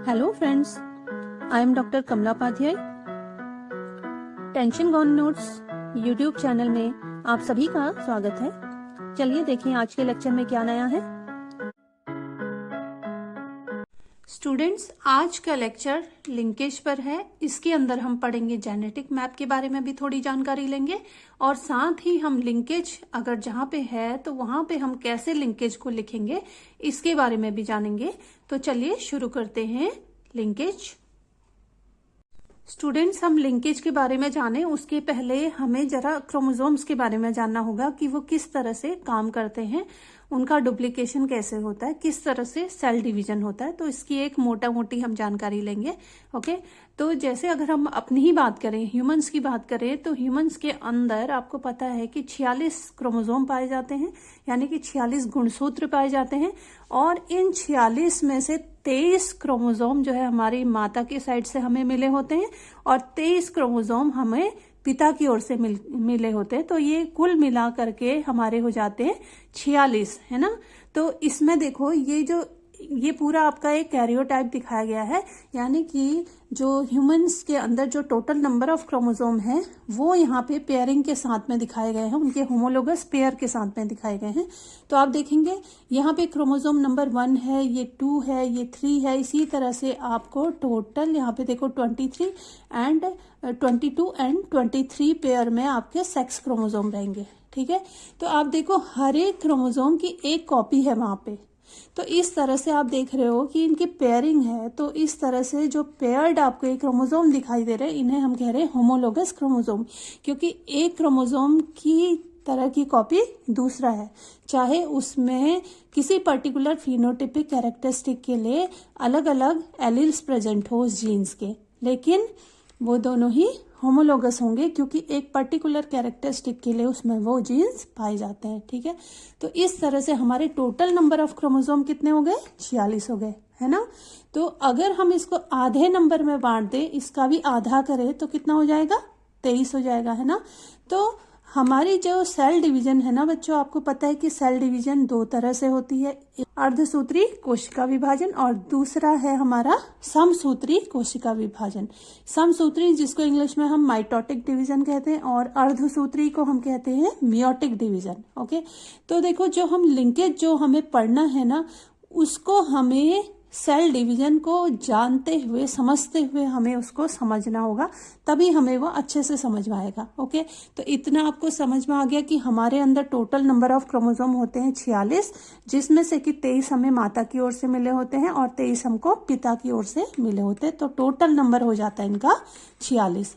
Hello friends, I am doctor Kamla Upadhyay. Tension gone notes YouTube channel में आप सभी का स्वागत है। चलिए देखें आज के लेक्चर में क्या नया है। स्टूडेंट्स, आज का लेक्चर लिंकेज पर है। इसके अंदर हम पढ़ेंगे जेनेटिक मैप के बारे में भी थोड़ी जानकारी लेंगे और साथ ही हम लिंकेज अगर जहां पे है तो वहां पे हम कैसे लिंकेज को लिखेंगे इसके बारे में भी जानेंगे। तो चलिए शुरू करते हैं लिंकेज। स्टूडेंट्स, हम लिंकेज के बारे में जाने उसके पहले हमें जरा क्रोमोसोम्स के बारे में जानना होगा कि वो किस तरह से काम करते हैं, उनका डुप्लीकेशन कैसे होता है, किस तरह से सेल डिवीजन होता है। तो इसकी एक मोटा मोटी हम जानकारी लेंगे। ओके, तो जैसे अगर हम अपनी ही बात करें, ह्यूमंस की बात करें, तो ह्यूमंस के अंदर आपको पता है कि 46 क्रोमोसोम पाए जाते हैं, यानी कि 46 गुणसूत्र पाए जाते हैं। और इन 46 में से 23 क्रोमोसोम जो है हमारी माता की साइड से हमें मिले होते हैं और 23 क्रोमोसोम हमें पिता की ओर से मिले होते हैं। तो ये कुल मिला करके हमारे हो जाते हैं 46, है ना। तो इसमें देखो ये पूरा आपका एक कैरियोटाइप दिखाया गया है, यानी कि जो ह्यूमंस के अंदर जो टोटल नंबर ऑफ क्रोमोसोम है वो यहाँ पे पेयरिंग के साथ में दिखाए गए हैं, उनके होमोलोगस पेयर के साथ में दिखाए गए हैं। तो आप देखेंगे यहाँ पे क्रोमोसोम नंबर 1 है, ये 2 है, ये 3 है। इसी तरह से आपको टोटल यहाँ पे देखो 22 एंड 23 पेयर में आपके सेक्स क्रोमोसोम रहेंगे। ठीक है, तो आप देखो हर एक क्रोमोसोम की एक कॉपी है वहां पे। तो इस तरह से आप देख रहे हो कि इनकी पेयरिंग है। तो इस तरह से जो पेयर्ड आपको एक क्रोमोसोम दिखाई दे रहे हैं, इन्हें हम कह रहे हैं होमोलोगस क्रोमोसोम, क्योंकि एक क्रोमोसोम की तरह की कॉपी दूसरा है, चाहे उसमें किसी पर्टिकुलर फिनोटिपिक कैरेक्टरिस्टिक के लिए अलग अलग एलील्स प्रेजेंट हो उस जीन्स के, लेकिन वो दोनों ही होमोलोगस होंगे क्योंकि एक पर्टिकुलर कैरेक्टरिस्टिक के लिए उसमें वो जीन्स पाए जाते हैं। ठीक है, तो इस तरह से हमारे टोटल नंबर ऑफ क्रोमोसोम कितने हो गए? 46 हो गए, है ना। तो अगर हम इसको आधे नंबर में बांट दें, इसका भी आधा करें तो कितना हो जाएगा? 23 हो जाएगा, है ना। तो हमारी जो सेल डिवीजन है ना बच्चों, आपको पता है कि सेल डिवीजन 2 तरह से होती है, अर्धसूत्री कोशिका विभाजन और दूसरा है हमारा समसूत्री कोशिका विभाजन। समसूत्री जिसको इंग्लिश में हम माइटोटिक डिवीजन कहते हैं और अर्धसूत्री को हम कहते हैं मियोटिक डिवीजन। ओके, तो देखो जो हम लिंकेज जो हमें पढ़ना है ना, उसको हमें सेल डिवीजन को जानते हुए समझते हुए हमें उसको समझना होगा, तभी हमें वो अच्छे से समझ में आएगा। ओके, तो इतना आपको समझ में आ गया कि हमारे अंदर टोटल नंबर ऑफ क्रोमोसोम होते हैं 46, जिसमें से कि 23 हमें माता की ओर से मिले होते हैं और 23 हमको पिता की ओर से मिले होते हैं। तो टोटल नंबर हो जाता है इनका 46।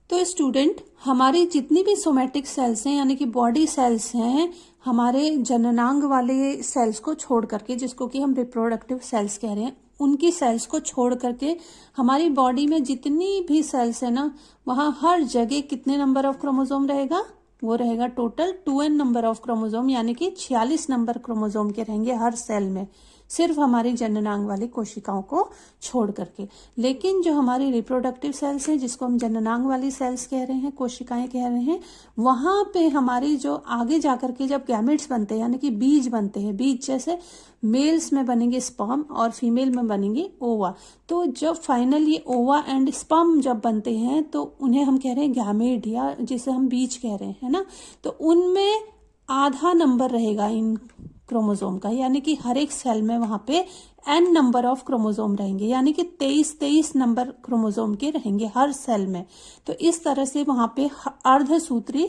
तो स्टूडेंट, हमारी जितनी भी सोमैटिक सेल्स हैं यानी कि बॉडी सेल्स हैं, हमारे जननांग वाले सेल्स को छोड़ करके, जिसको कि हम रिप्रोडक्टिव सेल्स कह रहे हैं, उनकी सेल्स को छोड़ करके हमारी बॉडी में जितनी भी सेल्स है ना, वहां हर जगह कितने नंबर ऑफ क्रोमोसोम रहेगा? वो रहेगा total 2n number of chromosome, यानी कि 46 नंबर क्रोमोसोम के रहेंगे हर सेल में, सिर्फ हमारी जननांग वाली कोशिकाओं को छोड़ करके। लेकिन जो हमारी रिप्रोडक्टिव सेल्स हैं, जिसको हम जननांग वाली सेल्स कह रहे हैं, कोशिकाएं कह रहे हैं, वहां पे हमारी जो आगे जाकर के जब गैमेट्स बनते हैं यानी कि बीज बनते हैं, बीज जैसे मेल्स में बनेंगे स्पर्म और फीमेल में बनेंगे ओवा। तो जब फाइनल ये ओवा एंड स्पर्म जब बनते हैं तो उन्हें हम कह रहे हैं गैमेट, या जिसे हम बीज कह रहे हैं, है ना। तो उनमें आधा नंबर रहेगा इन क्रोमोसोम का, यानी कि हर एक सेल में वहां पे n नंबर ऑफ क्रोमोसोम रहेंगे, यानी कि 23 नंबर क्रोमोसोम के रहेंगे हर सेल में। तो इस तरह से वहां पे अर्धसूत्री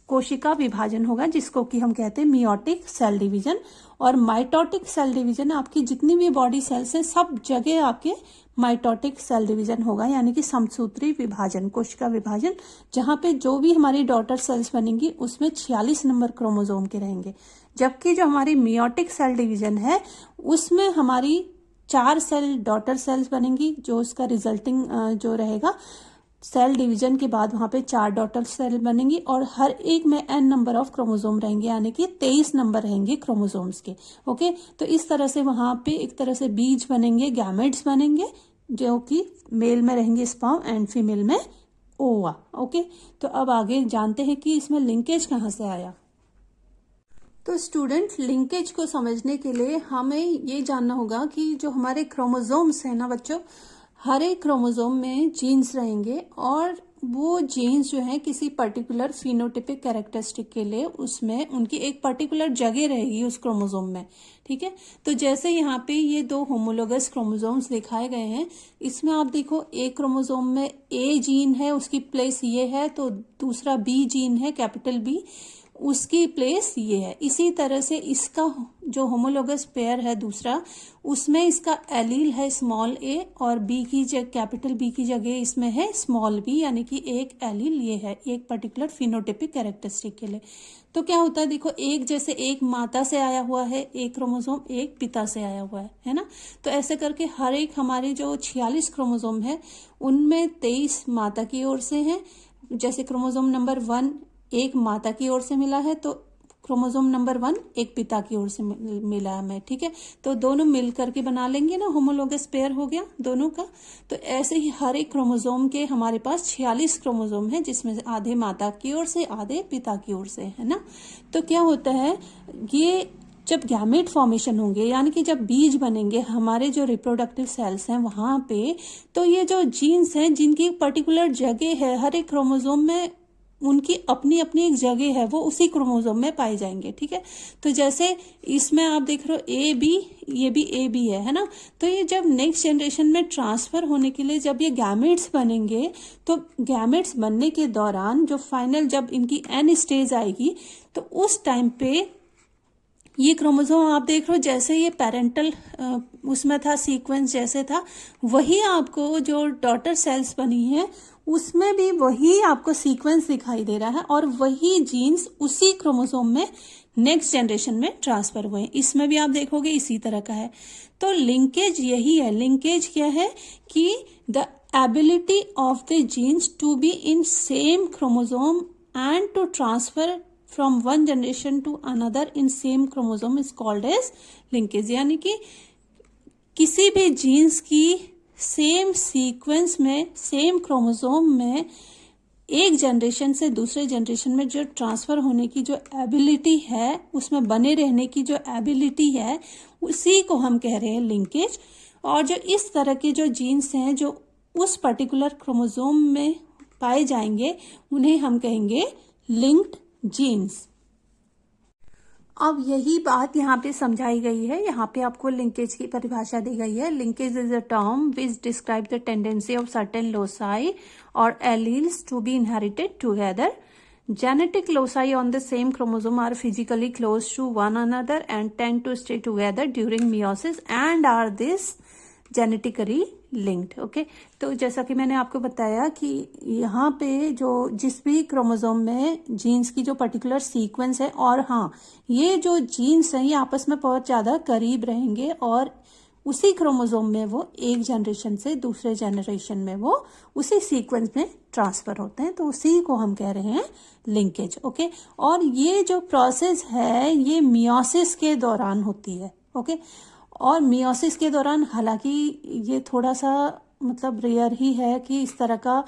कोशिका विभाजन होगा, जिसको कि हम कहते हैं मियोटिक सेल डिवीजन। और माइटोटिक सेल डिवीजन, आपकी जितनी भी बॉडी सेल्स हैं सब जगह आपके माइटोटिक सेल डिवीजन होगा, यानी कि समसूत्री विभाजन, कोशिका विभाजन, जहां पे जो भी हमारी डॉटर सेल्स बनेंगी उसमें 46 नंबर क्रोमोसोम के रहेंगे। जबकि जो हमारी मियोटिक सेल डिवीजन है उसमें हमारी 4 सेल डॉटर सेल्स बनेंगी, जो उसका रिजल्टिंग जो रहेगा सेल डिवीजन के बाद वहां पे 4 डॉटर सेल बनेंगी और हर एक में n नंबर ऑफ क्रोमोसोम रहेंगे, यानी कि 23 नंबर रहेंगे क्रोमोसोम्स के। ओके, तो इस तरह से वहां पे एक तरह से बीज बनेंगे, गैमेट्स बनेंगे, जो कि मेल में रहेंगे स्पर्म एंड फीमेल में ओवा। ओके, तो अब आगे जानते हैं कि इसमें लिंकेज कहाँ से आया। तो स्टूडेंट, लिंकेज को समझने के लिए हमें ये जानना होगा कि जो हमारे क्रोमोसोम्स हैं ना बच्चों, हर एक क्रोमोसोम में जीन्स रहेंगे और वो जीन्स जो है किसी पर्टिकुलर फिनोटिपिक कैरेक्टरिस्टिक के लिए उसमें उनकी एक पर्टिकुलर जगह रहेगी उस क्रोमोसोम में। ठीक है, तो जैसे यहाँ पे ये दो होमोलोगस क्रोमोसोम्स दिखाए गए हैं, इसमें आप देखो एक क्रोमोसोम में ए जीन है, उसकी प्लेस ये है, तो दूसरा बी जीन है, कैपिटल बी, उसकी प्लेस ये है। इसी तरह से इसका जो होमोलोगस पेयर है दूसरा, उसमें इसका एलील है स्मॉल ए और बी की जगह, कैपिटल बी की जगह इसमें है स्मॉल बी, यानी कि एक एलील ये है एक पर्टिकुलर फिनोटिपिक कैरेक्टरिस्टिक के लिए। तो क्या होता है, देखो एक जैसे एक माता से आया हुआ है एक क्रोमोसोम, एक पिता से आया हुआ है ना। तो ऐसे करके हर एक हमारे जो 46 क्रोमोसोम है उनमें 23 माता की ओर से हैं। जैसे क्रोमोसोम नंबर 1 एक माता की ओर से मिला है, तो क्रोमोसोम नंबर 1 एक पिता की ओर से मिला है हमें। ठीक है, तो दोनों मिल करके बना लेंगे ना, होमोलोगस पेयर हो गया दोनों का। तो ऐसे ही हर एक क्रोमोसोम के हमारे पास 46 क्रोमोसोम है, जिसमें से आधे माता की ओर से आधे पिता की ओर से, है ना। तो क्या होता है, ये जब गैमेट फॉर्मेशन होंगे, यानी कि जब बीज बनेंगे हमारे जो रिप्रोडक्टिव सेल्स हैं वहां पे, तो ये जो जीन्स हैं जिनकी पर्टिकुलर जगह है हर एक क्रोमोसोम में, उनकी अपनी अपनी एक जगह है, वो उसी क्रोमोसोम में पाए जाएंगे। ठीक है, तो जैसे इसमें आप देख रहे हो ए बी, ये भी ए बी है ना। तो ये जब नेक्स्ट जनरेशन में ट्रांसफर होने के लिए जब ये गैमेट्स बनेंगे, तो गैमेट्स बनने के दौरान जो फाइनल जब इनकी एन स्टेज आएगी, तो उस टाइम पे ये क्रोमोसोम आप देख रहे हो जैसे ये पेरेंटल उसमें था, सीक्वेंस जैसे था, वही आपको जो डॉटर सेल्स बनी है उसमें भी वही आपको सीक्वेंस दिखाई दे रहा है और वही जीन्स उसी क्रोमोसोम में नेक्स्ट जनरेशन में ट्रांसफर हुए। इसमें भी आप देखोगे इसी तरह का है। तो लिंकेज यही है। लिंकेज क्या है कि the ability of the genes to be in same chromosome and to transfer from one generation to another in same chromosome is called as linkage. यानी कि किसी भी जीन्स की सेम सीक्वेंस में, सेम क्रोमोसोम में एक जनरेशन से दूसरे जनरेशन में जो ट्रांसफर होने की जो एबिलिटी है, उसमें बने रहने की जो एबिलिटी है, उसी को हम कह रहे हैं लिंकेज। और जो इस तरह के जो जीन्स हैं जो उस पर्टिकुलर क्रोमोसोम में पाए जाएंगे, उन्हें हम कहेंगे लिंक्ड जीन्स। अब यही बात यहाँ पे समझाई गई है। यहाँ पे आपको लिंकेज की परिभाषा दी गई है। Linkage is a term which describe the tendency of certain loci or alleles to be inherited together. Genetic loci on the same chromosome are physically close to one another and tend to stay together during meiosis and are this genetically linked. Okay, तो जैसा कि मैंने आपको बताया कि यहाँ पे जो जिस भी क्रोमोसोम में जीन्स की जो पर्टिकुलर सीक्वेंस है, और हाँ, ये जो जीन्स हैं ये आपस में बहुत ज्यादा करीब रहेंगे और उसी क्रोमोसोम में वो एक जनरेशन से दूसरे जनरेशन में वो उसी सीक्वेंस में ट्रांसफर होते हैं। तो उसी को हम कह रहे हैं लिंकेज। ओके, और ये जो प्रोसेस है ये मियोसिस के दौरान होती है। ओके, और मियोसिस के दौरान, हालांकि ये थोड़ा सा मतलब रेयर ही है कि इस तरह का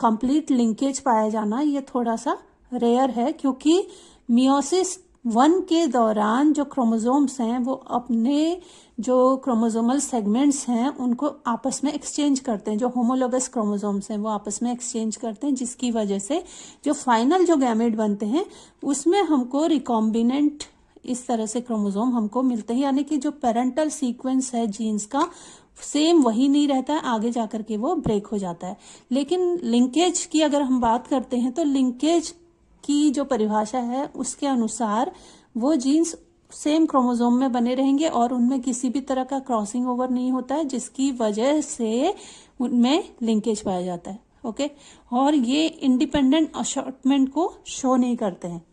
कंप्लीट लिंकेज पाया जाना, ये थोड़ा सा रेयर है, क्योंकि मियोसिस 1 के दौरान जो क्रोमोसोम्स हैं वो अपने जो क्रोमोसोमल सेगमेंट्स हैं उनको आपस में एक्सचेंज करते हैं। जो होमोलोगस क्रोमोसोम्स हैं वो आपस में एक्सचेंज करते हैं, जिसकी वजह से जो फाइनल जो गैमेट बनते हैं उसमें हमको रिकॉम्बिनेंट इस तरह से क्रोमोसोम हमको मिलते हैं। यानी कि जो पेरेंटल सीक्वेंस है जीन्स का सेम वही नहीं रहता है, आगे जाकर के वो ब्रेक हो जाता है। लेकिन लिंकेज की अगर हम बात करते हैं तो लिंकेज की जो परिभाषा है उसके अनुसार वो जीन्स सेम क्रोमोसोम में बने रहेंगे और उनमें किसी भी तरह का क्रॉसिंग ओवर नहीं होता है, जिसकी वजह से उनमें लिंकेज पाया जाता है। ओके, और ये इंडिपेंडेंट असॉर्टमेंट को शो नहीं करते हैं।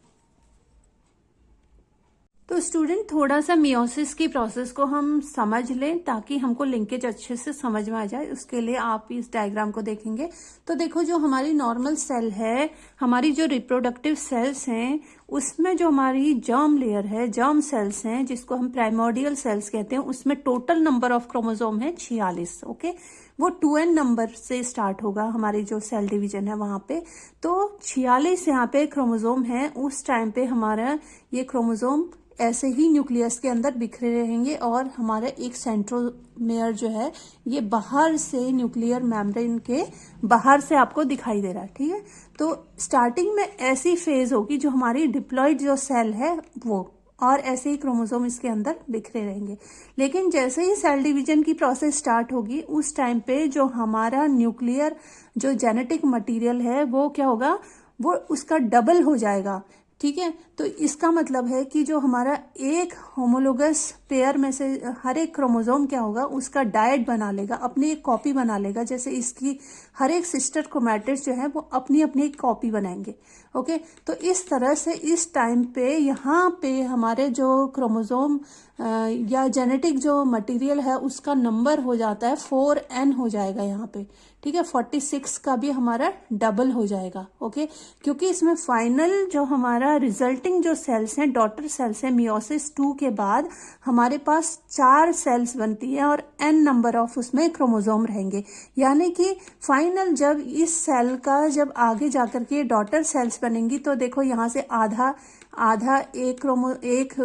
तो स्टूडेंट, थोड़ा सा मियोसिस की प्रोसेस को हम समझ लें ताकि हमको लिंकेज अच्छे से समझ में आ जाए। उसके लिए आप इस डायग्राम को देखेंगे तो देखो, जो हमारी नॉर्मल सेल है, हमारी जो रिप्रोडक्टिव सेल्स हैं, उसमें जो हमारी जर्म लेयर है, जर्म सेल्स हैं जिसको हम प्राइमोर्डियल सेल्स कहते हैं, उसमें टोटल नंबर ऑफ क्रोमोसोम है 46। ओके, वो 2n नंबर से स्टार्ट होगा हमारी जो सेल डिवीजन है वहां पे। तो 46 यहाँ पे क्रोमोसोम है। उस टाइम पे हमारा ये क्रोमोसोम ऐसे ही न्यूक्लियस के अंदर बिखरे रहेंगे और हमारा एक सेंट्रोमेयर जो है ये बाहर से न्यूक्लियर मेम्ब्रेन के बाहर से आपको दिखाई दे रहा है, ठीक है। तो स्टार्टिंग में ऐसी फेज होगी जो हमारी डिप्लॉइड जो सेल है वो, और ऐसे ही क्रोमोसोम इसके अंदर बिखरे रहेंगे। लेकिन जैसे ही सेल डिवीजन की प्रोसेस स्टार्ट होगी उस टाइम पे जो हमारा न्यूक्लियर जो जेनेटिक मटेरियल है वो क्या होगा, वो उसका डबल हो जाएगा, ठीक है। तो इसका मतलब है कि जो हमारा एक होमोलोगस पेयर में से हर एक क्रोमोसोम क्या होगा, उसका डायट बना लेगा, अपनी एक कॉपी बना लेगा। जैसे इसकी हर एक सिस्टर क्रोमैटिड्स जो है वो अपनी अपनी एक कॉपी बनाएंगे, ओके। तो इस तरह से इस टाइम पे यहाँ पे हमारे जो क्रोमोसोम या जेनेटिक जो मटेरियल है उसका नंबर हो जाता है 4n हो जाएगा यहाँ पे, ठीक है। 46 का भी हमारा डबल हो जाएगा, ओके। क्योंकि इसमें फाइनल जो हमारा रिजल्टिंग जो सेल्स हैं, डॉटर सेल्स हैं, मियोसिस 2 के बाद हमारे पास 4 सेल्स बनती है और n नंबर ऑफ उसमें क्रोमोसोम रहेंगे। यानी कि फाइनल जब इस सेल का जब आगे जाकर के डॉटर सेल्स बनेंगी तो देखो यहाँ से आधा एक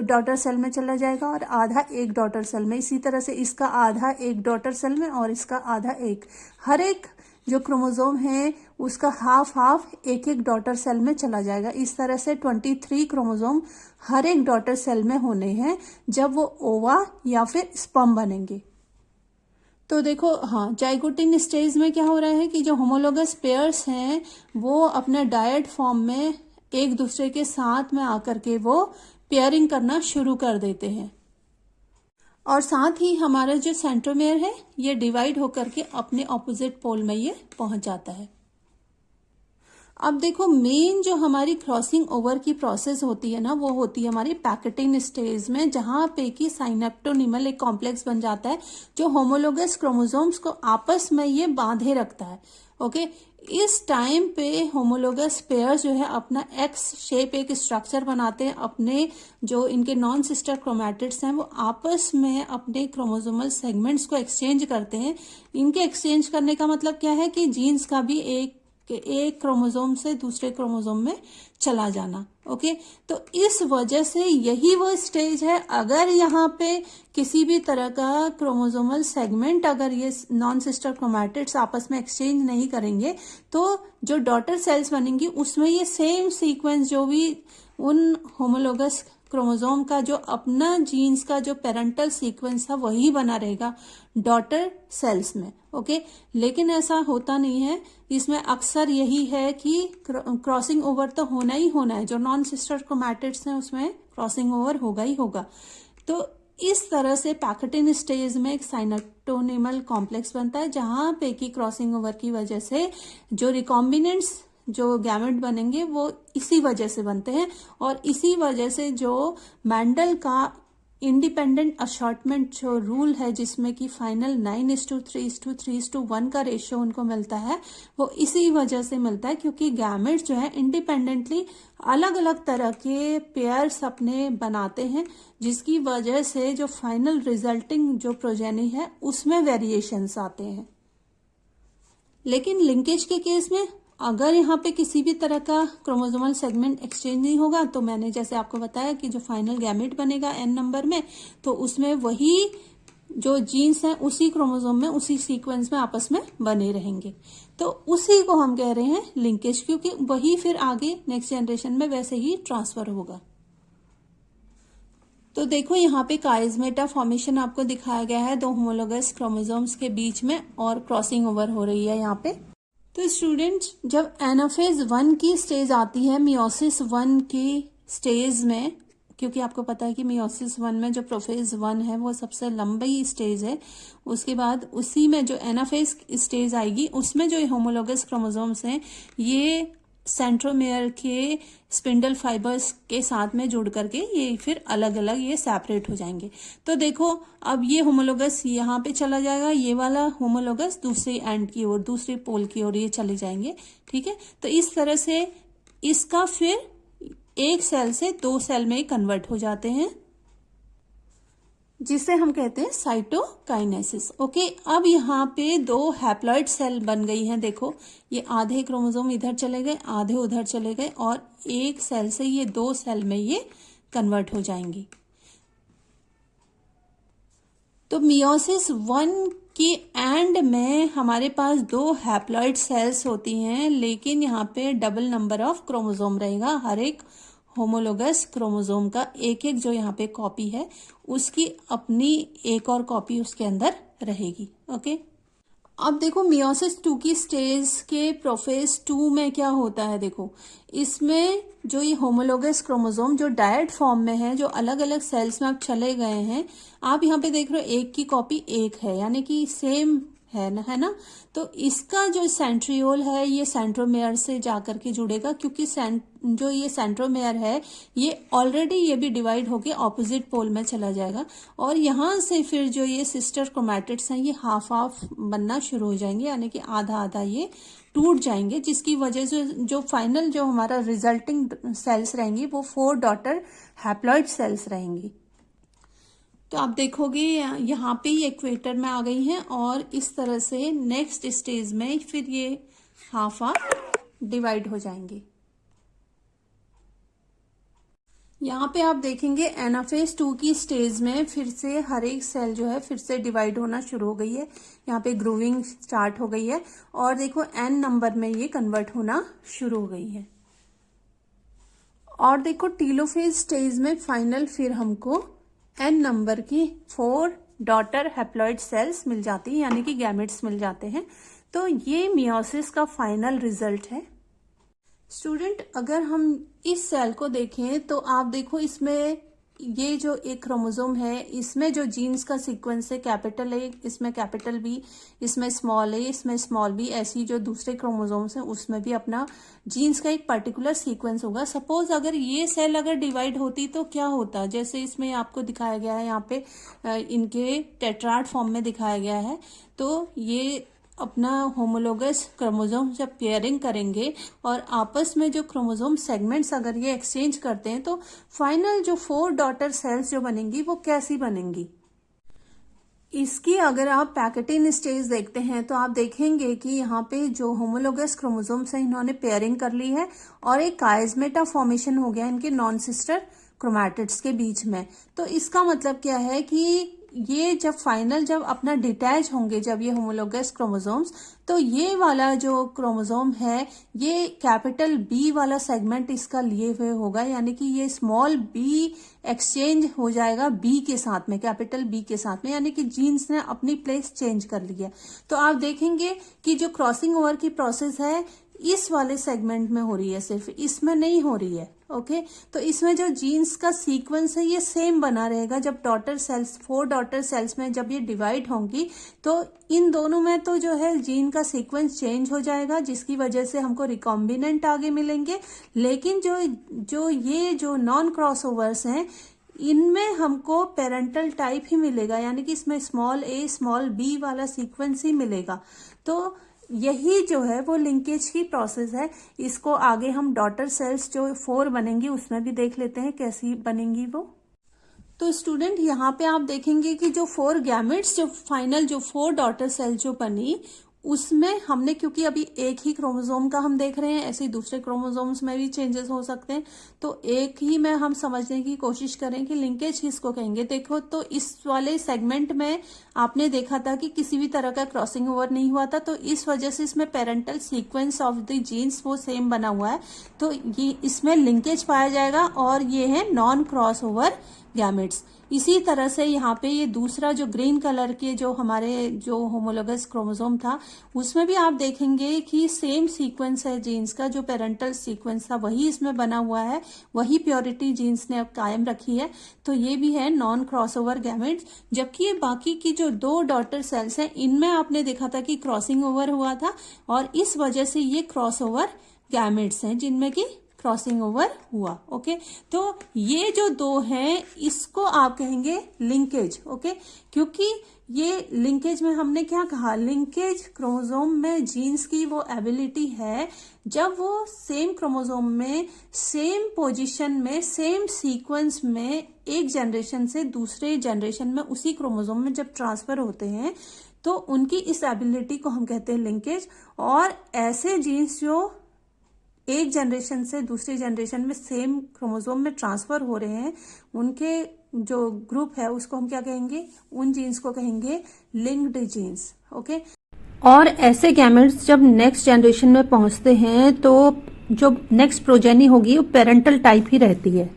डॉटर सेल में चला जाएगा और आधा एक डॉटर सेल में, इसी तरह से इसका आधा एक डॉटर सेल में और इसका आधा एक, हर एक जो क्रोमोसोम है उसका हाफ एक एक डॉटर सेल में चला जाएगा। इस तरह से 23 क्रोमोसोम हर एक डॉटर सेल में होने हैं जब वो ओवा या फिर स्पर्म बनेंगे। तो देखो हाँ, जाइगोटिन स्टेज में क्या हो रहा है कि जो होमोलोगस पेयर्स हैं वो अपने डायट फॉर्म में एक दूसरे के साथ में आकर के वो पेयरिंग करना शुरू कर देते हैं और साथ ही हमारा जो सेंट्रोमेयर है ये डिवाइड होकर के अपने ऑपोजिट पोल में ये पहुंच जाता है। अब देखो मेन जो हमारी क्रॉसिंग ओवर की प्रोसेस होती है ना, वो होती है हमारी पैकेटिंग स्टेज में, जहां पे कि साइनेप्टोनिमल एक कॉम्प्लेक्स बन जाता है जो होमोलोगस क्रोमोसोम्स को आपस में ये बांधे रखता है, ओके। इस टाइम पे होमोलोगस पेयर्स जो है अपना एक्स शेप एक स्ट्रक्चर बनाते हैं, अपने जो इनके नॉन सिस्टर क्रोमैटिड्स हैं वो आपस में अपने क्रोमोसोमल सेगमेंट्स को एक्सचेंज करते हैं। इनके एक्सचेंज करने का मतलब क्या है कि जीन्स का भी एक क्रोमोसोम से दूसरे क्रोमोसोम में चला जाना, ओके। तो इस वजह से यही वो स्टेज है, अगर यहाँ पे किसी भी तरह का क्रोमोसोमल सेगमेंट अगर ये नॉन सिस्टर क्रोमैटिड्स आपस में एक्सचेंज नहीं करेंगे तो जो डॉटर सेल्स बनेंगी उसमें ये सेम सीक्वेंस जो भी उन होमोलोगस क्रोमोसोम का जो अपना जीन्स का जो पेरेंटल सीक्वेंस था वही बना रहेगा डॉटर सेल्स में, ओके। लेकिन ऐसा होता नहीं है, इसमें अक्सर यही है कि क्रॉसिंग ओवर तो होना ही होना है, जो नॉन सिस्टर क्रोमैटिड्स हैं उसमें क्रॉसिंग ओवर होगा ही होगा। तो इस तरह से पैकेटिन स्टेज में एक साइनेप्टोनिमल कॉम्प्लेक्स बनता है जहां पे कि क्रॉसिंग ओवर की वजह से जो रिकॉम्बिनेंट्स जो गैमेट बनेंगे वो इसी वजह से बनते हैं और इसी वजह से जो मैंडल का इंडिपेंडेंट असॉर्टमेंट जो रूल है जिसमें कि फाइनल 9:3:3:1 का रेशियो उनको मिलता है, वो इसी वजह से मिलता है क्योंकि गैमेट्स जो है इंडिपेंडेंटली अलग अलग तरह के पेयर्स अपने बनाते हैं, जिसकी वजह से जो फाइनल रिजल्टिंग जो प्रोजेनी है उसमें वेरिएशंस आते हैं। लेकिन लिंकेज के केस में अगर यहाँ पे किसी भी तरह का क्रोमोसोमल सेगमेंट एक्सचेंज नहीं होगा तो मैंने जैसे आपको बताया कि जो फाइनल गैमेट बनेगा n नंबर में, तो उसमें वही जो जीन्स हैं उसी क्रोमोसोम में उसी सीक्वेंस में आपस में बने रहेंगे। तो उसी को हम कह रहे हैं लिंकेज, क्योंकि वही फिर आगे नेक्स्ट जनरेशन में वैसे ही ट्रांसफर होगा। तो देखो यहाँ पे काइजमेटा फॉर्मेशन आपको दिखाया गया है 2 होमोलोगस क्रोमोसोम्स के बीच में और क्रॉसिंग ओवर हो रही है यहाँ पे। तो स्टूडेंट्स जब एनाफेज 1 की स्टेज आती है मियोसिस 1 की स्टेज में, क्योंकि आपको पता है कि मियोसिस 1 में जो प्रोफेज 1 है वो सबसे लंबी स्टेज है, उसके बाद उसी में जो एनाफेज स्टेज आएगी उसमें जो होमोलोगस क्रोमोसोम्स हैं ये सेंट्रोमेयर के स्पिंडल फाइबर्स के साथ में जुड़ करके ये फिर अलग अलग ये सेपरेट हो जाएंगे। तो देखो अब ये होमोलोगस यहाँ पे चला जाएगा, ये वाला होमोलोगस दूसरी एंड की ओर दूसरी पोल की ओर ये चले जाएंगे, ठीक है। तो इस तरह से इसका फिर एक सेल से 2 सेल में कन्वर्ट हो जाते हैं, जिसे हम कहते हैं साइटोकाइनेसिस, ओके। अब यहाँ पे 2 हैप्लॉइड सेल बन गई हैं, देखो ये आधे क्रोमोसोम इधर चले गए आधे उधर चले गए और एक सेल से ये 2 सेल में ये कन्वर्ट हो जाएंगी, तो मियोसिस 1 की एंड में हमारे पास 2 हैप्लॉइड सेल्स होती हैं, लेकिन यहाँ पे डबल नंबर ऑफ क्रोमोसोम रहेगा। हर एक होमोलोगस क्रोमोसोम का एक एक जो यहाँ पे कॉपी है उसकी अपनी एक और कॉपी उसके अंदर रहेगी। ओके, अब देखो मियोसिस 2 की स्टेज के प्रोफेज 2 में क्या होता है। देखो इसमें जो ये होमोलोगस क्रोमोसोम जो डायड फॉर्म में है, जो अलग अलग सेल्स में अब चले गए हैं, आप यहाँ पे देख रहे हो एक की कॉपी एक है, यानी कि सेम है ना। तो इसका जो सेंट्रियोल है ये सेंट्रोमेयर से जाकर के जुड़ेगा, क्योंकि जो ये सेंट्रोमेयर है ये ऑलरेडी ये भी डिवाइड होके ऑपोजिट पोल में चला जाएगा, और यहाँ से फिर जो ये सिस्टर क्रोमैटिड्स हैं ये हाफ हाफ बनना शुरू हो जाएंगे, यानी कि आधा आधा ये टूट जाएंगे, जिसकी वजह से जो फाइनल जो हमारा रिजल्टिंग सेल्स रहेंगी वो 4 डॉटर हैप्लॉइड सेल्स रहेंगी। तो आप देखोगे यहाँ पे ये इक्वेटर में आ गई हैं, और इस तरह से नेक्स्ट स्टेज में फिर ये हाफ हाफ डिवाइड हो जाएंगे। यहाँ पे आप देखेंगे एनाफेज 2 की स्टेज में फिर से हर एक सेल जो है फिर से डिवाइड होना शुरू हो गई है। यहाँ पे ग्रूविंग स्टार्ट हो गई है, और देखो n नंबर में ये कन्वर्ट होना शुरू हो गई है। और देखो टीलोफेज स्टेज में फाइनल फिर हमको n नंबर की 4 डॉटर हैप्लॉइड सेल्स मिल जाती है, यानी कि गैमेट्स मिल जाते हैं। तो ये मियोसिस का फाइनल रिजल्ट है। स्टूडेंट, अगर हम इस सेल को देखें तो आप देखो इसमें ये जो एक क्रोमोसोम है इसमें जो जीन्स का सीक्वेंस है कैपिटल ए, इसमें कैपिटल बी, इसमें स्मॉल ए, इसमें स्मॉल बी, ऐसी जो दूसरे क्रोमोसोम्स हैं उसमें भी अपना जीन्स का एक पर्टिकुलर सीक्वेंस होगा। सपोज अगर ये सेल अगर डिवाइड होती तो क्या होता, जैसे इसमें आपको दिखाया गया है, यहाँ पे इनके टेट्राड फॉर्म में दिखाया गया है। तो ये अपना होमोलोगस क्रोमोसोम जब पेयरिंग करेंगे और आपस में जो क्रोमोसोम सेगमेंट्स अगर ये एक्सचेंज करते हैं तो फाइनल जो 4 डॉटर सेल्स जो बनेंगी वो कैसी बनेंगी। इसकी अगर आप पैकेटिन स्टेज देखते हैं तो आप देखेंगे कि यहाँ पे जो होमोलोगस क्रोमोसोम्स हैं इन्होंने पेयरिंग कर ली है, और एक काइजमेटा फॉर्मेशन हो गया इनके नॉन सिस्टर क्रोमैटिड्स के बीच में। तो इसका मतलब क्या है कि ये जब फाइनल जब अपना डिटैच होंगे जब ये होमोलोगस क्रोमोसोम्स, तो ये वाला जो क्रोमोसोम है ये कैपिटल बी वाला सेगमेंट इसका लिए हुए होगा, यानी कि ये स्मॉल बी एक्सचेंज हो जाएगा बी के साथ में, कैपिटल बी के साथ में, यानी कि जीन्स ने अपनी प्लेस चेंज कर ली है। तो आप देखेंगे कि जो क्रॉसिंग ओवर की प्रोसेस है इस वाले सेगमेंट में हो रही है, सिर्फ इसमें नहीं हो रही है। ओके, तो इसमें जो जीन्स का सीक्वेंस है ये सेम बना रहेगा। जब डॉटर सेल्स 4 डॉटर सेल्स में जब ये डिवाइड होंगी तो इन दोनों में तो जो है जीन का सीक्वेंस चेंज हो जाएगा, जिसकी वजह से हमको रिकॉम्बिनेंट आगे मिलेंगे। लेकिन जो नॉन क्रॉसओवर्स हैं इनमें हमको पेरेंटल टाइप ही मिलेगा, यानी कि इसमें स्मॉल ए स्मॉल बी वाला सीक्वेंस ही मिलेगा। तो यही जो है वो लिंकेज की प्रोसेस है। इसको आगे हम डॉटर सेल्स जो 4 बनेंगी उसमें भी देख लेते हैं कैसी बनेंगी वो। तो स्टूडेंट यहाँ पे आप देखेंगे कि जो 4 गैमेट्स जो फाइनल जो 4 डॉटर सेल जो बनी उसमें हमने, क्योंकि अभी एक ही क्रोमोसोम का हम देख रहे हैं, ऐसे ही दूसरे क्रोमोसोम्स में भी चेंजेस हो सकते हैं, तो एक ही में हम समझने की कोशिश करें कि लिंकेज किसको कहेंगे। देखो तो इस वाले सेगमेंट में आपने देखा था कि किसी भी तरह का क्रॉसिंग ओवर नहीं हुआ था, तो इस वजह से इसमें parental sequence of the genes वो सेम बना हुआ है, तो ये इसमें लिंकेज पाया जाएगा, और ये है नॉन क्रॉस ओवर गैमेट्स। इसी तरह से यहाँ पे ये दूसरा जो ग्रीन कलर के जो हमारे जो होमोलोगस क्रोमोसोम था उसमें भी आप देखेंगे कि सेम सीक्वेंस है जीन्स का, जो पेरेंटल सीक्वेंस था वही इसमें बना हुआ है, वही प्योरिटी जीन्स ने अब कायम रखी है। तो ये भी है नॉन क्रॉसओवर गैमेट्स। जबकि ये बाकी की जो 2 डॉटर सेल्स हैं इनमें आपने देखा था कि क्रॉसिंग ओवर हुआ था, और इस वजह से ये क्रॉसओवर गैमेट्स हैं जिनमें कि क्रॉसिंग ओवर हुआ। ओके, तो ये जो 2 हैं इसको आप कहेंगे लिंकेज। ओके, क्योंकि ये लिंकेज में हमने क्या कहा, लिंकेज क्रोमोसोम में जीन्स की वो एबिलिटी है जब वो सेम क्रोमोसोम में सेम पोजीशन में सेम सीक्वेंस में एक जनरेशन से दूसरे जनरेशन में उसी क्रोमोसोम में जब ट्रांसफर होते हैं तो उनकी इस एबिलिटी को हम कहते हैं लिंकेज। और ऐसे जीन्स जो एक जनरेशन से दूसरी जनरेशन में सेम क्रोमोसोम में ट्रांसफर हो रहे हैं उनके जो ग्रुप है उसको हम क्या कहेंगे, उन जीन्स को कहेंगे लिंक्ड जीन्स। ओके, और ऐसे गैमेट्स जब नेक्स्ट जनरेशन में पहुंचते हैं तो जो नेक्स्ट प्रोजेनी होगी वो पेरेंटल टाइप ही रहती है।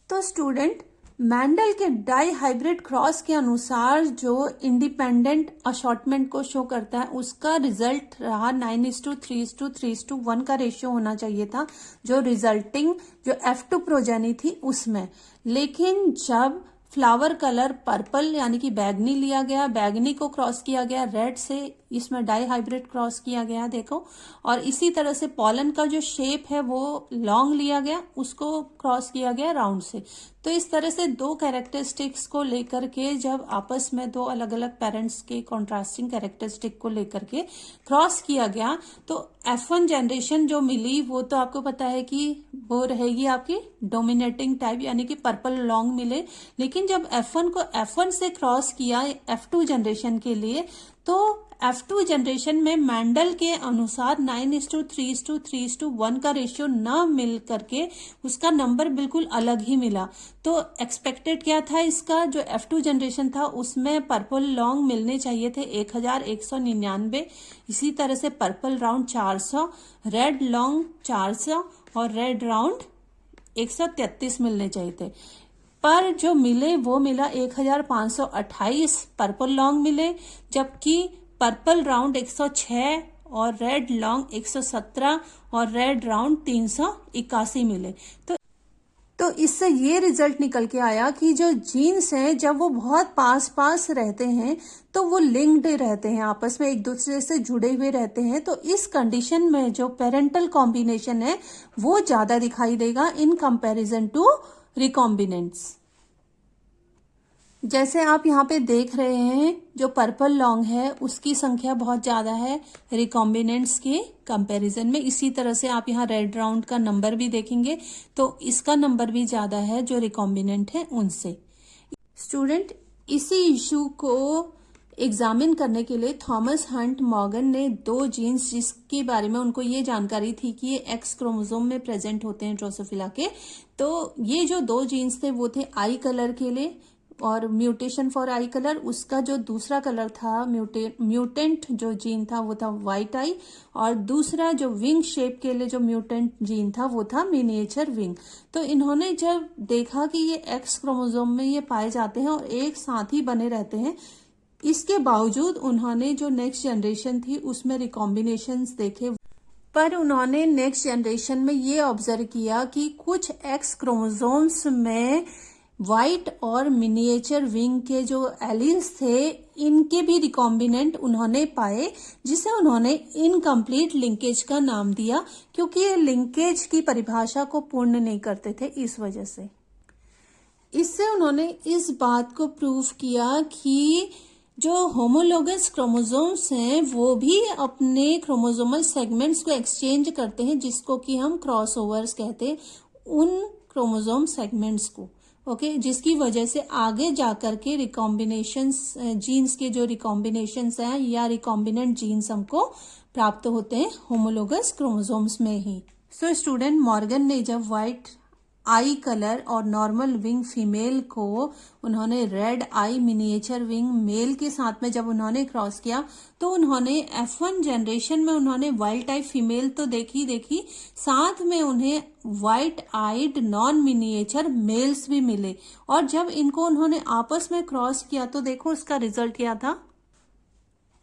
तो स्टूडेंट, मैंडल के डाई हाइब्रिड क्रॉस के अनुसार जो इंडिपेंडेंट असॉर्टमेंट को शो करता है उसका रिजल्ट रहा 9:3:3:1 का रेशियो होना चाहिए था, जो रिजल्टिंग जो F2 प्रोजेनी थी उसमें। लेकिन जब फ्लावर कलर पर्पल यानी कि बैगनी लिया गया, बैगनी को क्रॉस किया गया रेड से, इसमें डाई हाइब्रिड क्रॉस किया गया देखो, और इसी तरह से पॉलन का जो शेप है वो लॉन्ग लिया गया, उसको क्रॉस किया गया राउंड से। तो इस तरह से दो कैरेक्टरिस्टिक्स को लेकर के जब आपस में दो अलग अलग पेरेंट्स के कॉन्ट्रास्टिंग कैरेक्टरिस्टिक को लेकर के क्रॉस किया गया, तो F1 जनरेशन जो मिली वो तो आपको पता है कि वो रहेगी आपकी डोमिनेटिंग टाइप, यानी कि पर्पल लॉन्ग मिले। लेकिन जब F1 को F1 से क्रॉस किया F2 जनरेशन के लिए, तो F2 जनरेशन में मैंडल के अनुसार 9:3:3:1 का रेशियो न मिल करके उसका नंबर बिल्कुल अलग ही मिला। तो एक्सपेक्टेड क्या था इसका, जो F2 जनरेशन था उसमें पर्पल लॉन्ग मिलने चाहिए थे 1199, इसी तरह से पर्पल राउंड 400, रेड लॉन्ग 400 और रेड राउंड 133 मिलने चाहिए थे। पर जो मिले वो मिला 1528 पर्पल लॉन्ग मिले, जबकि पर्पल राउंड 106 और रेड लॉन्ग 117 और रेड राउंड 381 मिले। तो इससे ये रिजल्ट निकल के आया कि जो जीन्स हैं जब वो बहुत पास पास रहते हैं तो वो लिंक्ड रहते हैं, आपस में एक दूसरे से जुड़े हुए रहते हैं। तो इस कंडीशन में जो पेरेंटल कॉम्बिनेशन है वो ज्यादा दिखाई देगा इन कंपैरिजन टू रिकॉम्बिनेंट्स। जैसे आप यहाँ पे देख रहे हैं, जो पर्पल लॉन्ग है उसकी संख्या बहुत ज्यादा है रिकॉम्बिनेंट्स के कंपैरिजन में। इसी तरह से आप यहाँ रेड राउंड का नंबर भी देखेंगे तो इसका नंबर भी ज्यादा है जो रिकॉम्बिनेंट है उनसे। स्टूडेंट, इसी इशू को एग्जामिन करने के लिए थॉमस हंट मॉर्गन ने दो जीन्स जिसके बारे में उनको ये जानकारी थी कि ये एक्स क्रोमोसोम में प्रेजेंट होते हैं ड्रोसोफिला के, तो ये जो दो जीन्स थे वो थे आई कलर के लिए और म्यूटेशन फॉर आई कलर, उसका जो दूसरा कलर था म्यूटेंट जो जीन था वो था व्हाइट आई, और दूसरा जो विंग शेप के लिए जो म्यूटेंट जीन था वो था मिनिएचर विंग। तो इन्होंने जब देखा कि ये एक्स क्रोमोसोम में ये पाए जाते हैं और एक साथ ही बने रहते हैं, इसके बावजूद उन्होंने जो नेक्स्ट जनरेशन थी उसमें रिकॉम्बिनेशंस देखे, पर उन्होंने नेक्स्ट जनरेशन में ये ऑब्जर्व किया कि कुछ एक्स क्रोमोसोम्स में व्हाइट और मिनिएचर विंग के जो एलील्स थे इनके भी रिकॉम्बिनेंट उन्होंने पाए, जिसे उन्होंने इनकम्प्लीट लिंकेज का नाम दिया, क्योंकि ये लिंकेज की परिभाषा को पूर्ण नहीं करते थे इस वजह से। इससे उन्होंने इस बात को प्रूव किया कि जो होमोलोगस क्रोमोसोम्स हैं वो भी अपने क्रोमोसोमल सेगमेंट्स को एक्सचेंज करते हैं, जिसको कि हम क्रॉसओवर्स कहते हैं, उन क्रोमोसोम सेगमेंट्स को। ओके, जिसकी वजह से आगे जाकर के रिकॉम्बिनेशंस जीन्स के जो रिकॉम्बिनेशंस हैं या रिकॉम्बिनेंट जीन्स हमको प्राप्त होते हैं होमोलोगस क्रोमोसोम्स में ही। सो स्टूडेंट, मॉर्गन ने जब व्हाइट आई कलर और नॉर्मल विंग फीमेल को उन्होंने रेड आई मिनिएचर विंग मेल के साथ में जब उन्होंने क्रॉस किया, तो उन्होंने F1 जनरेशन में उन्होंने वाइल्ड टाइप फीमेल तो देखी, साथ में उन्हें व्हाइट आइड नॉन मिनिएचर मेल्स भी मिले। और जब इनको उन्होंने आपस में क्रॉस किया तो देखो उसका रिजल्ट क्या था।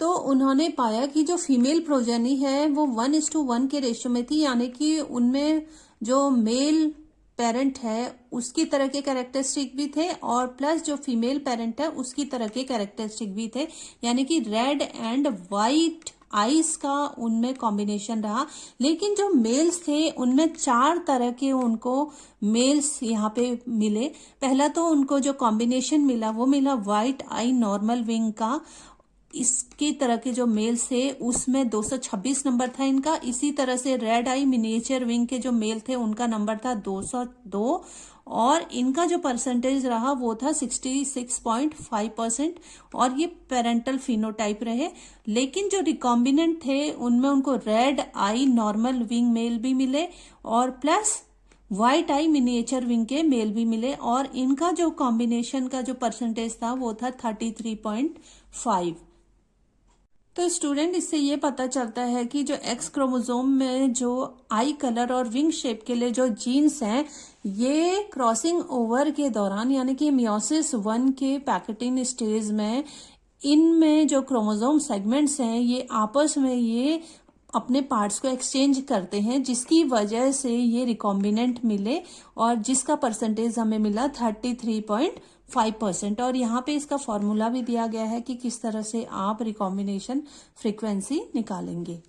तो उन्होंने पाया कि जो फीमेल प्रोजेनी है वो 1:1 के रेशियो में थी, यानी कि उनमें जो मेल पेरेंट है उसकी तरह के कैरेक्टरिस्टिक भी थे और प्लस जो फीमेल पेरेंट है उसकी तरह के कैरेक्टरिस्टिक भी थे, यानी कि रेड एंड वाइट आईज का उनमें कॉम्बिनेशन रहा। लेकिन जो मेल्स थे उनमें 4 तरह के उनको मेल्स यहाँ पे मिले। पहला तो उनको जो कॉम्बिनेशन मिला वो मिला व्हाइट आई नॉर्मल विंग का, इसकी तरह के जो मेल्स थे उसमें 226 नंबर था इनका। इसी तरह से रेड आई मिनिएचर विंग के जो मेल थे उनका नंबर था 202 और इनका जो परसेंटेज रहा वो था 66.5% और ये पेरेंटल फिनोटाइप रहे। लेकिन जो रिकॉम्बिनेंट थे उनमें उनको रेड आई नॉर्मल विंग मेल भी मिले और प्लस व्हाइट आई मिनिएचर विंग के मेल भी मिले और इनका जो कॉम्बिनेशन का जो परसेंटेज था वो था 33.5। तो स्टूडेंट इससे ये पता चलता है कि जो एक्स क्रोमोसोम में जो आई कलर और विंग शेप के लिए जो जीन्स हैं ये क्रॉसिंग ओवर के दौरान यानी कि मियोसिस 1 के पैकेटिंग स्टेज में इनमें जो क्रोमोसोम सेगमेंट्स हैं ये आपस में ये अपने पार्ट्स को एक्सचेंज करते हैं, जिसकी वजह से ये रिकॉम्बिनेंट मिले और जिसका परसेंटेज हमें मिला 33.5%। और यहाँ पे इसका फॉर्मूला भी दिया गया है कि किस तरह से आप रिकॉम्बिनेशन फ्रीक्वेंसी निकालेंगे।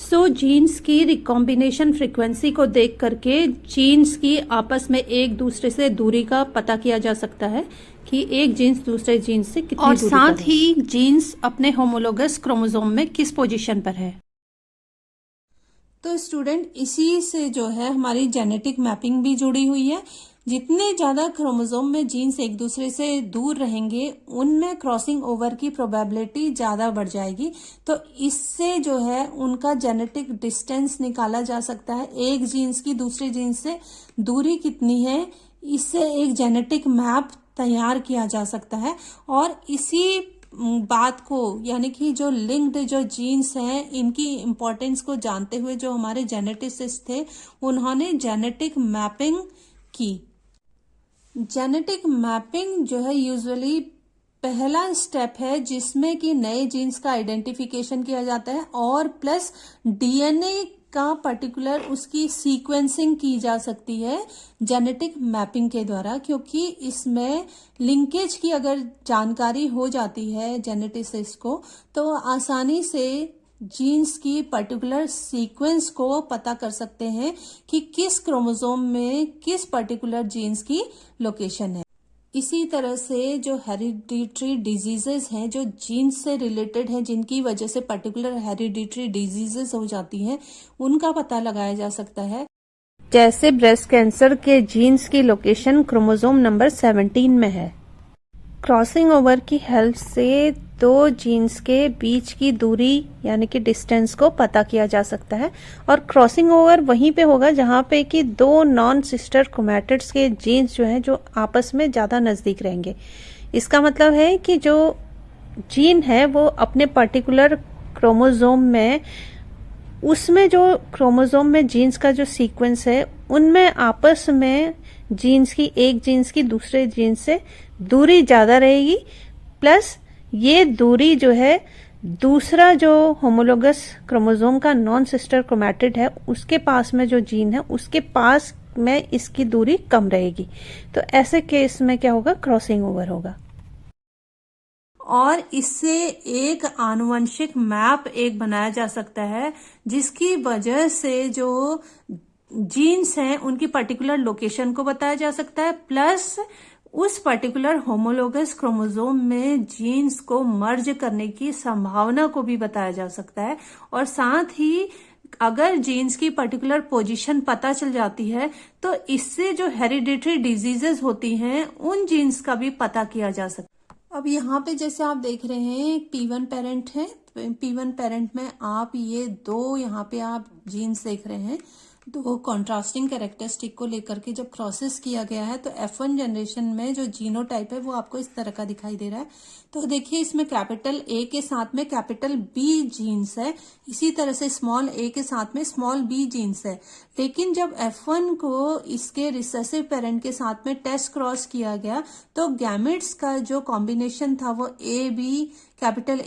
सो जीन्स की रिकॉम्बिनेशन फ्रीक्वेंसी को देख करके जीन्स की आपस में एक दूसरे से दूरी का पता किया जा सकता है कि एक जीन्स दूसरे जीन्स से कितनी दूरी पर है। और साथ ही जीन्स अपने होमोलोगस क्रोमोसोम में किस पोजीशन पर है। तो स्टूडेंट इसी से जो है हमारी जेनेटिक मैपिंग भी जुड़ी हुई है। जितने ज्यादा क्रोमोसोम में जीन्स एक दूसरे से दूर रहेंगे उनमें क्रॉसिंग ओवर की प्रोबेबिलिटी ज्यादा बढ़ जाएगी। तो इससे जो है उनका जेनेटिक डिस्टेंस निकाला जा सकता है, एक जीन्स की दूसरे जीन्स से दूरी कितनी है, इससे एक जेनेटिक मैप तैयार किया जा सकता है। और इसी बात को यानी कि जो लिंक्ड जो जीन्स हैं इनकी इम्पोर्टेंस को जानते हुए जो हमारे जेनेटिसिस्ट थे उन्होंने जेनेटिक मैपिंग की। जेनेटिक मैपिंग जो है यूजुअली पहला स्टेप है जिसमें कि नए जीन्स का आइडेंटिफिकेशन किया जाता है और प्लस डीएनए का पर्टिकुलर उसकी सीक्वेंसिंग की जा सकती है जेनेटिक मैपिंग के द्वारा, क्योंकि इसमें लिंकेज की अगर जानकारी हो जाती है जेनेटिसिस्ट को तो आसानी से जीन्स की पर्टिकुलर सीक्वेंस को पता कर सकते हैं कि किस क्रोमोसोम में किस पर्टिकुलर जीन्स की लोकेशन है। इसी तरह से जो हेरिडिटरी डिजीजेस हैं जो जीन्स से रिलेटेड हैं, जिनकी वजह से पर्टिकुलर हेरिडिटरी डिजीजेस हो जाती हैं, उनका पता लगाया जा सकता है। जैसे ब्रेस्ट कैंसर के जीन्स की लोकेशन क्रोमोसोम नंबर 17 में है। क्रॉसिंग ओवर की हेल्प से दो जीन्स के बीच की दूरी यानी कि डिस्टेंस को पता किया जा सकता है और क्रॉसिंग ओवर वहीं पे होगा जहां पे कि दो नॉन सिस्टर क्रोमैटिड्स के जीन्स जो हैं जो आपस में ज्यादा नजदीक रहेंगे। इसका मतलब है कि जो जीन है वो अपने पर्टिकुलर क्रोमोसोम में उसमें जो क्रोमोसोम में जीन्स का जो सीक्वेंस है उनमें आपस में जीन्स की एक जीन्स की दूसरे जीन्स से दूरी ज्यादा रहेगी, प्लस ये दूरी जो है दूसरा जो होमोलोगस क्रोमोसोम का नॉन सिस्टर क्रोमैटिड है उसके पास में जो जीन है उसके पास में इसकी दूरी कम रहेगी। तो ऐसे केस में क्या होगा, क्रॉसिंग ओवर होगा और इससे एक आनुवंशिक मैप एक बनाया जा सकता है जिसकी वजह से जो जीन्स हैं उनकी पर्टिकुलर लोकेशन को बताया जा सकता है, प्लस उस पर्टिकुलर होमोलोगस क्रोमोसोम में जीन्स को मर्ज करने की संभावना को भी बताया जा सकता है। और साथ ही अगर जीन्स की पर्टिकुलर पोजीशन पता चल जाती है तो इससे जो हेरिडिटरी डिजीजेस होती हैं उन जीन्स का भी पता किया जा सकता है। अब यहाँ पे जैसे आप देख रहे हैं P1 पेरेंट है, P1 पेरेंट में आप ये दो यहाँ पे आप जीन्स देख रहे हैं, दो कॉन्ट्रास्टिंग कैरेक्टरिस्टिक को लेकर के जब क्रॉसेस किया गया है तो F1 जनरेशन में जो जीनोटाइप है वो आपको इस तरह का दिखाई दे रहा है। तो देखिए इसमें कैपिटल A के साथ में कैपिटल B जीन्स है, इसी तरह से स्मॉल a के साथ में स्मॉल b जीन्स है। लेकिन जब F1 को इसके रिसेसिव पेरेंट के साथ में टेस्ट क्रॉस किया गया तो गैमेट्स का जो कॉम्बिनेशन था वो AB capital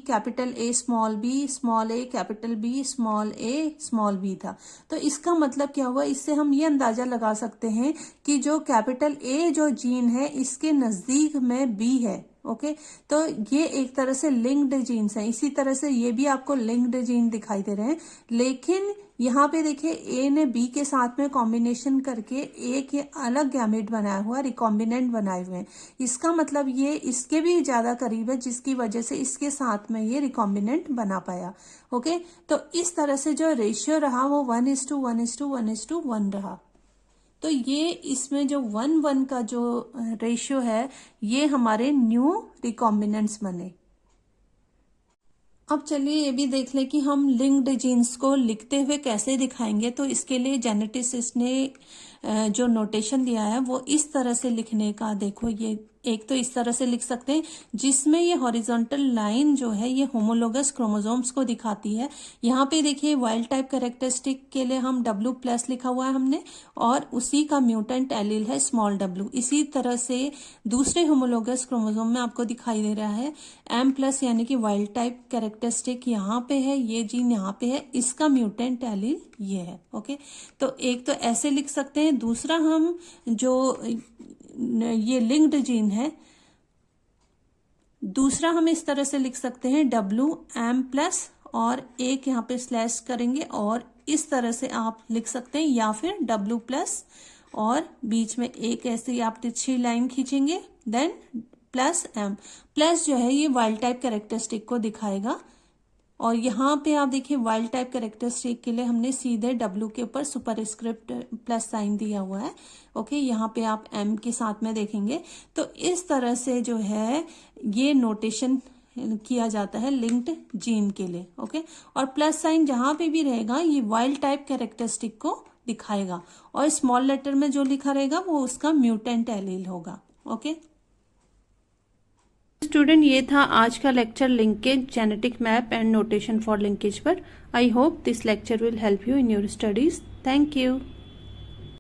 capital A small a capital B small a small b था। तो इसका मतलब क्या हुआ, इससे हम ये अंदाजा लगा सकते हैं कि जो कैपिटल A जो जीन है इसके नजदीक में B है। ओके, तो ये एक तरह से लिंक्ड जीन्स हैं। इसी तरह से ये भी आपको लिंक्ड जीन दिखाई दे रहे हैं, लेकिन यहाँ पे देखिए ए ने बी के साथ में कॉम्बिनेशन करके ए के अलग गैमेट बनाया हुआ, रिकॉम्बिनेंट बनाए हुए हैं। इसका मतलब ये इसके भी ज्यादा करीब है जिसकी वजह से इसके साथ में ये रिकॉम्बिनेंट बना पाया। ओके, तो इस तरह से जो रेशियो रहा वो 1:1:1:1 रहा। तो ये इसमें जो 1:1 का जो रेशियो है ये हमारे न्यू रिकॉम्बिनेंट्स बने। अब चलिए ये भी देख लें कि हम लिंक्ड जीन्स को लिखते हुए कैसे दिखाएंगे। तो इसके लिए जेनेटिसिस्ट ने जो नोटेशन दिया है वो इस तरह से लिखने का, देखो ये एक तो इस तरह से लिख सकते हैं जिसमें ये हॉरिजॉन्टल लाइन जो है ये होमोलोगस क्रोमोसोम्स को दिखाती है। यहाँ पे देखिए वाइल्ड टाइप कैरेक्टरिस्टिक के लिए हम W+ लिखा हुआ है हमने, और उसी का म्यूटेंट एलील है स्मॉल w। इसी तरह से दूसरे होमोलोगस क्रोमोसोम में आपको दिखाई दे रहा है M+ यानी कि वाइल्ड टाइप कैरेक्टरिस्टिक यहाँ पे है, ये जीन यहाँ पे है, इसका म्यूटेंट एलील ये है। ओके, तो एक तो ऐसे लिख सकते हैं। दूसरा हम जो ये लिंक्ड जीन है, दूसरा हम इस तरह से लिख सकते हैं WM+ और एक यहाँ पे स्लैश करेंगे और इस तरह से आप लिख सकते हैं, या फिर W+ और बीच में एक ऐसे आप तिरछी लाइन खींचेंगे, देन +M। प्लस जो है ये वाइल्ड टाइप कैरेक्टरिस्टिक को दिखाएगा, और यहाँ पे आप देखिए वाइल्ड टाइप कैरेक्टरिस्टिक के लिए हमने सीधे W के ऊपर सुपरस्क्रिप्ट प्लस साइन दिया हुआ है। ओके, यहाँ पे आप M के साथ में देखेंगे। तो इस तरह से जो है ये नोटेशन किया जाता है लिंक्ड जीन के लिए। ओके, और प्लस साइन जहां पे भी रहेगा ये वाइल्ड टाइप कैरेक्टरिस्टिक को दिखाएगा, और स्मॉल लेटर में जो लिखा रहेगा वो उसका म्यूटेंट एलील होगा। ओके स्टूडेंट, ये था आज का lecture linkage, genetic map and notation for linkage पर। I hope this lecture will help you in your studies. Thank you.